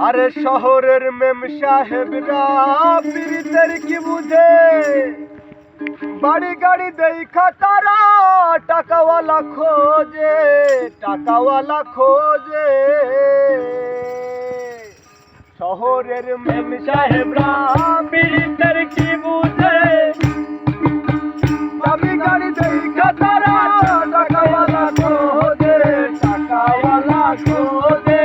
আরে শহরের মেম সাহেবরা পীড়িতের কি বুঝে, বাড়ি গাড়ি দেখা তারা টাকাওয়ালা খোঁজে, টাকাওয়ালা খোঁজে। শহরের মেম সাহেবরা পীড়িতের কি বুঝে, বাড়ি গাড়ি দেখা তারা টাকাওয়ালা খোঁজে, টাকাওয়ালা খোঁজে।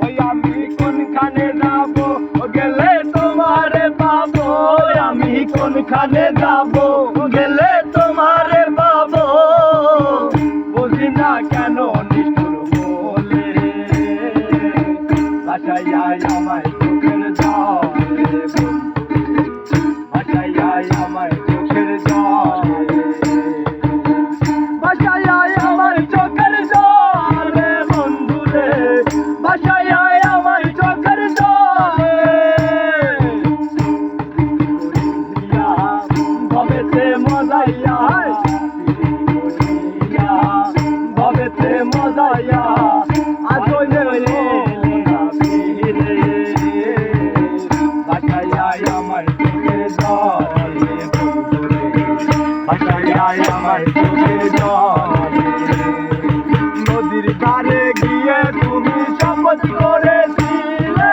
ওই আমি কোনখানে যাবো গেলে তোমারে পাবো, আমি কোনখানে যাবো গেলে তোমারে পাবো। বুঝি না কেন নিষ্ঠুর বলে, বাসায় আয় আমায় চোখের জলে, বাসায় আয় আমায় চোখের জলে, বাসায় আয় আমায় চোখের জলে বন্ধুরে, বাসায় আয় আমায় চোখের জলে। ভবেতে মজাইয়া, ভবেতে মজাইয়া আজ ফিরে, বাসায় আয় আমায় চোখের জলে বন্ধুরে, বাসায় আয় আমায় চোখের জলে। নদীর ধারে গিয়ে তুমি শপথ করেছিলে,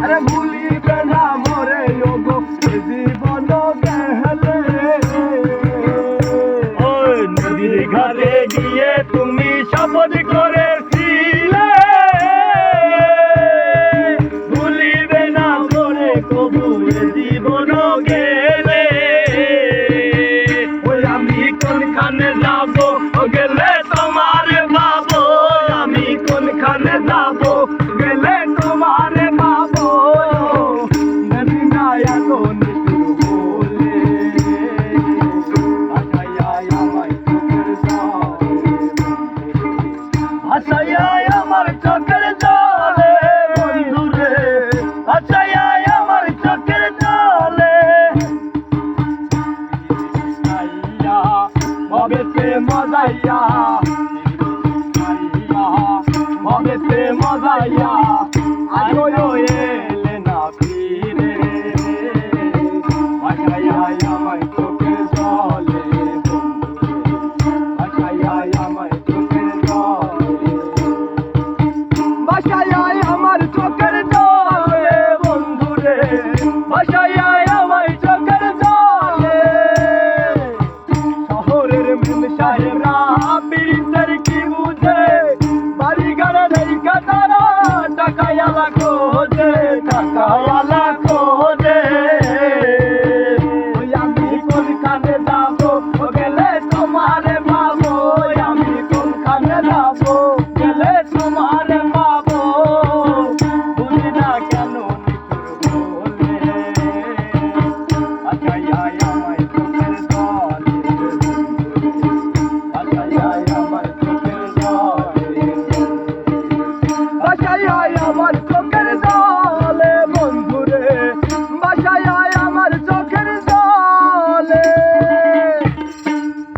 আরে ভুলিবে না মোরে ওগো জীবন গেলে। ওই নদীর ধারে গিয়ে তুমি শপথ করেছিলে, ভুলিবে না মোরে কবু জীবন গেলে। ওই আমি কোনখানে যাবো গেলে তোমারে পাবো, আমি কোনখানে যাবো গেলে তোমারে পাবো। জানি না এখন বলে, বাসায় আয় আমায় চোখের জলে, বাসায় আয় আমার চোখের জলে বন্ধুরে, বাসায় আয় আমার চোখের জলে। ভবেতে মজাইয়া, ভবেতে মজাইয়া আজ